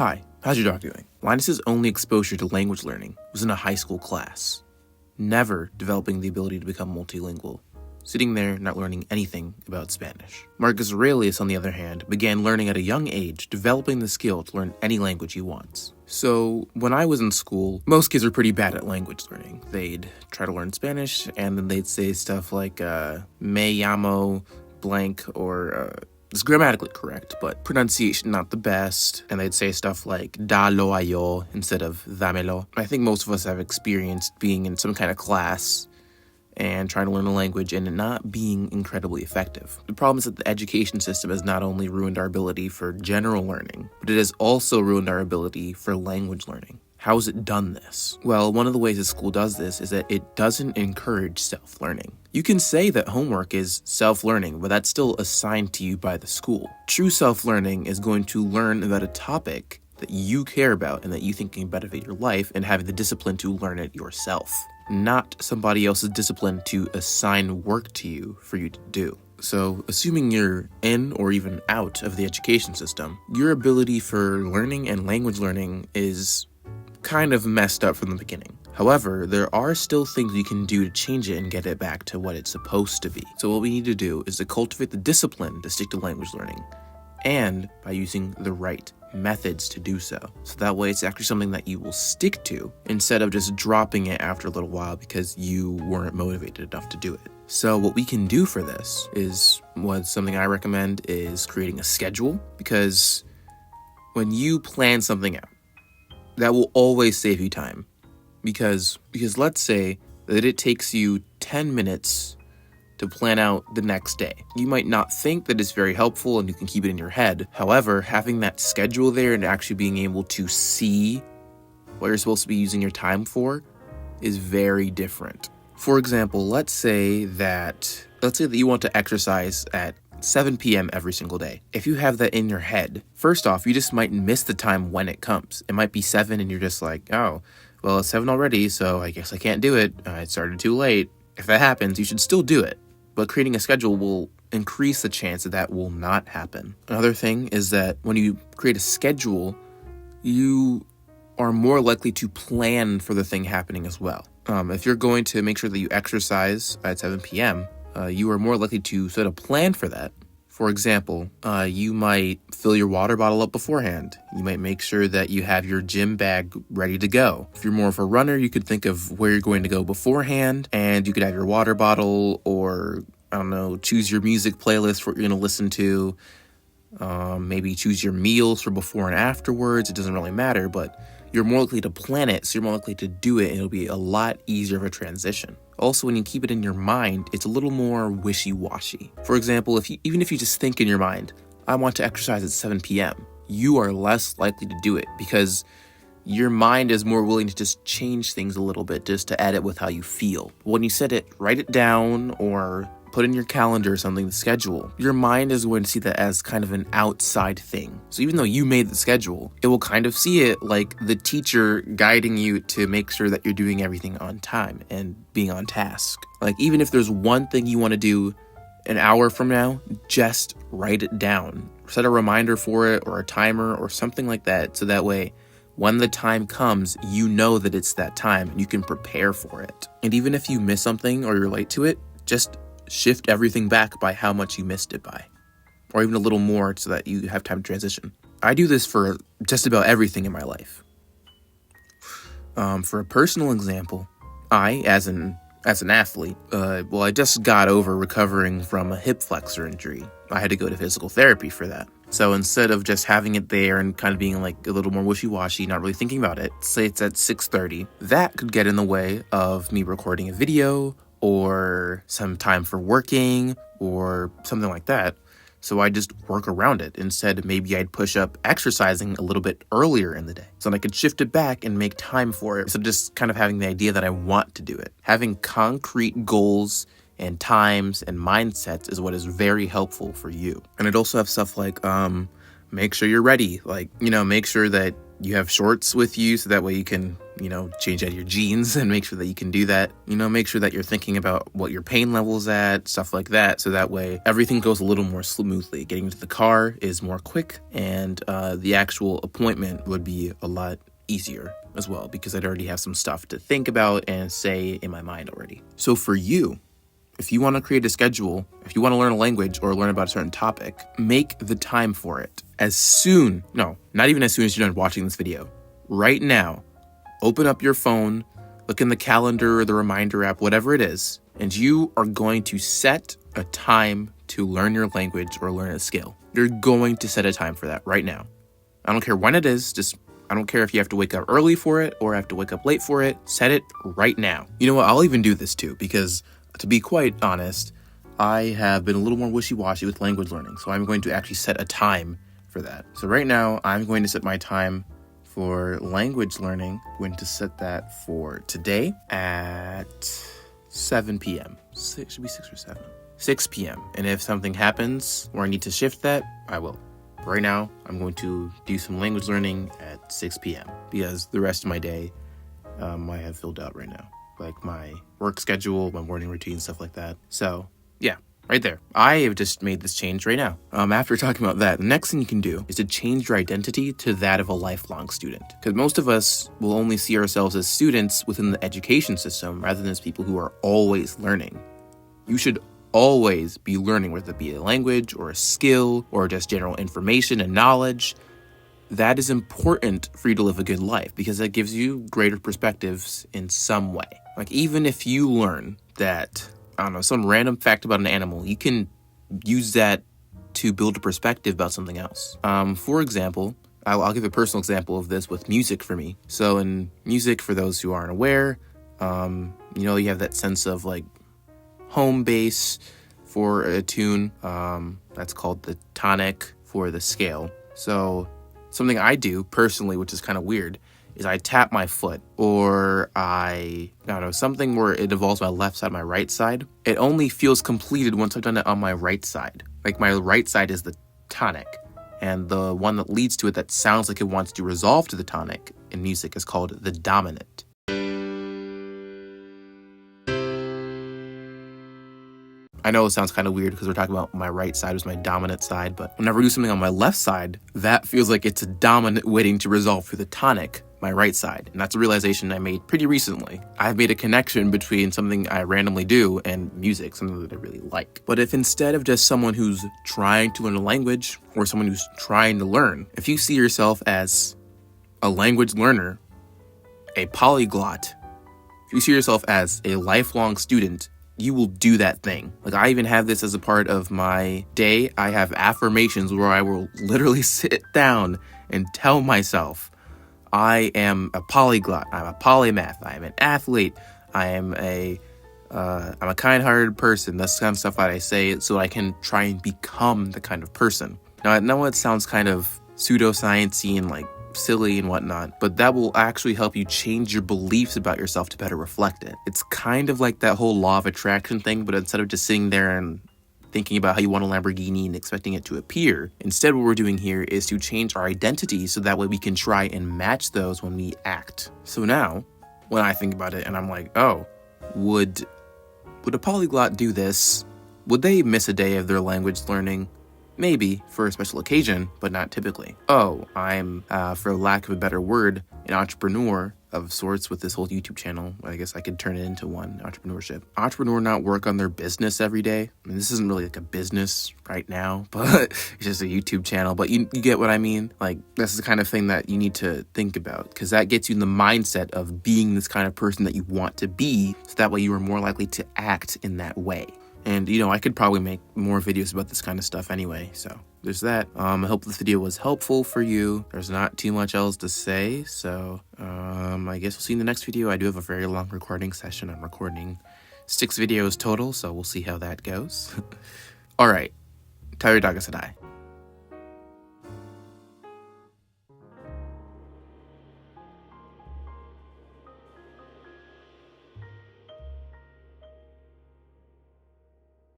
Hi, how's your dog doing? Linus's only exposure to language learning was in a high school class, never developing the ability to become multilingual, sitting there not learning anything about Spanish. Marcus Aurelius, on the other hand, began learning at a young age, developing the skill to learn any language he wants. So, when I was in school, most kids were pretty bad at language learning. They'd try to learn Spanish, and then they'd say stuff like, me llamo blank, or, it's grammatically correct, but pronunciation not the best, and they'd say stuff like dalo a yo instead of dámelo. I think most of us have experienced being in some kind of class and trying to learn a language and it not being incredibly effective. The problem is that the education system has not only ruined our ability for general learning, but it has also ruined our ability for language learning. How has it done this? Well, one of the ways the school does this is that it doesn't encourage self-learning. You can say that homework is self-learning, but that's still assigned to you by the school. True self-learning is going to learn about a topic that you care about and that you think can benefit your life and having the discipline to learn it yourself, not somebody else's discipline to assign work to you for you to do. So, assuming you're in or even out of the education system, your ability for learning and language learning is kind of messed up from the beginning. However, there are still things you can do to change it and get it back to what it's supposed to be. So what we need to do is to cultivate the discipline to stick to language learning, and by using the right methods to do so. So that way it's actually something that you will stick to instead of just dropping it after a little while because you weren't motivated enough to do it. So what we can do for this is something I recommend is creating a schedule, because when you plan something out, that will always save you time. Because let's say that it takes you 10 minutes to plan out the next day. You might not think that it's very helpful and you can keep it in your head. However, having that schedule there and actually being able to see what you're supposed to be using your time for is very different. For example, let's say that you want to exercise at 7 p.m. every single day. If you have that in your head, first off, you just might miss the time when it comes. It might be 7 and you're just like, oh, well, it's 7 already, so I guess I can't do it. I started too late. If that happens, you should still do it. But creating a schedule will increase the chance that will not happen. Another thing is that when you create a schedule, you are more likely to plan for the thing happening as well. If you're going to make sure that you exercise at 7 p.m., you are more likely to sort of plan for that. For example, you might fill your water bottle up beforehand. You might make sure that you have your gym bag ready to go. If you're more of a runner, you could think of where you're going to go beforehand, and you could have your water bottle, or, I don't know, choose your music playlist for what you're going to listen to. Maybe choose your meals for before and afterwards. It doesn't really matter, but you're more likely to plan it, so you're more likely to do it, and it'll be a lot easier of a transition. Also, when you keep it in your mind, it's a little more wishy-washy. For example, even if you just think in your mind, I want to exercise at 7 p.m., you are less likely to do it because your mind is more willing to just change things a little bit just to add it with how you feel. When you set it, write it down or put in your calendar or something, the schedule, your mind is going to see that as kind of an outside thing. So even though you made the schedule, it will kind of see it like the teacher guiding you to make sure that you're doing everything on time and being on task. Like, even if there's one thing you want to do an hour from now, just write it down. Set a reminder for it or a timer or something like that, so that way when the time comes, you know that it's that time and you can prepare for it. And even if you miss something or you're late to it, just shift everything back by how much you missed it by, or even a little more so that you have time to transition. I do this for just about everything in my life. For a personal example, I, as an athlete, I just got over recovering from a hip flexor injury. I had to go to physical therapy for that. So instead of just having it there and kind of being like a little more wishy-washy, not really thinking about it, say it's at 6:30, that could get in the way of me recording a video or some time for working or something like that. So I just work around it. Instead, maybe I'd push up exercising a little bit earlier in the day so that I could shift it back and make time for it. So just kind of having the idea that I want to do it. Having concrete goals and times and mindsets is what is very helpful for you. And I'd also have stuff like, make sure you're ready. Like, make sure that you have shorts with you so that way you can, change out of your jeans and make sure that you can do that. Make sure that you're thinking about what your pain level's at, stuff like that. So that way everything goes a little more smoothly. Getting into the car is more quick, and the actual appointment would be a lot easier as well, because I'd already have some stuff to think about and say in my mind already. So for you, if you want to create a schedule, if you want to learn a language or learn about a certain topic, make the time for it. Not even as soon as you're done watching this video. Right now, open up your phone, look in the calendar or the reminder app, whatever it is, and you are going to set a time to learn your language or learn a skill. You're going to set a time for that right now. I don't care when it is, I don't care if you have to wake up early for it or have to wake up late for it. Set it right now. You know what? I'll even do this too, because to be quite honest, I have been a little more wishy-washy with language learning. So I'm going to actually set a time for that. So right now, I'm going to set my time for language learning. I'm going to set that for today at 7 p.m. It should be 6 or 7. 6 p.m. And if something happens where I need to shift that, I will. Right now, I'm going to do some language learning at 6 p.m. because the rest of my day I have filled out right now. Like my work schedule, my morning routine, stuff like that. So, yeah, right there. I have just made this change right now. After talking about that, the next thing you can do is to change your identity to that of a lifelong student. Because most of us will only see ourselves as students within the education system rather than as people who are always learning. You should always be learning, whether it be a language or a skill or just general information and knowledge. That is important for you to live a good life because that gives you greater perspectives in some way. Like even if you learn that, some random fact about an animal, you can use that to build a perspective about something else. For example, I'll give a personal example of this with music for me. So in music, for those who aren't aware, you have that sense of like home base for a tune. That's called the tonic for the scale. So something I do personally, which is kind of weird, is I tap my foot, or something where it involves my left side, my right side. It only feels completed once I've done it on my right side. Like my right side is the tonic, and the one that leads to it that sounds like it wants to resolve to the tonic in music is called the dominant. I know it sounds kind of weird because we're talking about my right side was my dominant side, but whenever I do something on my left side, that feels like it's a dominant waiting to resolve through the tonic, my right side. And that's a realization I made pretty recently. I've made a connection between something I randomly do and music, something that I really like. But if instead of just someone who's trying to learn a language or someone who's trying to learn, if you see yourself as a language learner, a polyglot, if you see yourself as a lifelong student, you will do that thing. Like I even have this as a part of my day. I have affirmations where I will literally sit down and tell myself, I am a polyglot, I'm a polymath, I am an athlete, I'm a kind-hearted person. That's the kind of stuff that I say so I can try and become the kind of person. Now I know it sounds kind of pseudoscience-y and like silly and whatnot, but that will actually help you change your beliefs about yourself to better reflect it. It's kind of like that whole law of attraction thing, but instead of just sitting there and thinking about how you want a Lamborghini and expecting it to appear, instead what we're doing here is to change our identity so that way we can try and match those when we act. So now, when I think about it and I'm like, oh, would a polyglot do this? Would they miss a day of their language learning? Maybe for a special occasion, but not typically. Oh, I'm, for lack of a better word, an entrepreneur of sorts with this whole YouTube channel. I guess I could turn it into one, entrepreneurship. Entrepreneur not work on their business every day. I mean, this isn't really like a business right now, but it's just a YouTube channel. But you get what I mean? Like, this is the kind of thing that you need to think about because that gets you in the mindset of being this kind of person that you want to be. So that way you are more likely to act in that way. And, I could probably make more videos about this kind of stuff anyway, so there's that. I hope this video was helpful for you. There's not too much else to say, so I guess we'll see you in the next video. I do have a very long recording session. I'm recording 6 videos total, so we'll see how that goes. Alright, Tayo Dagasadai.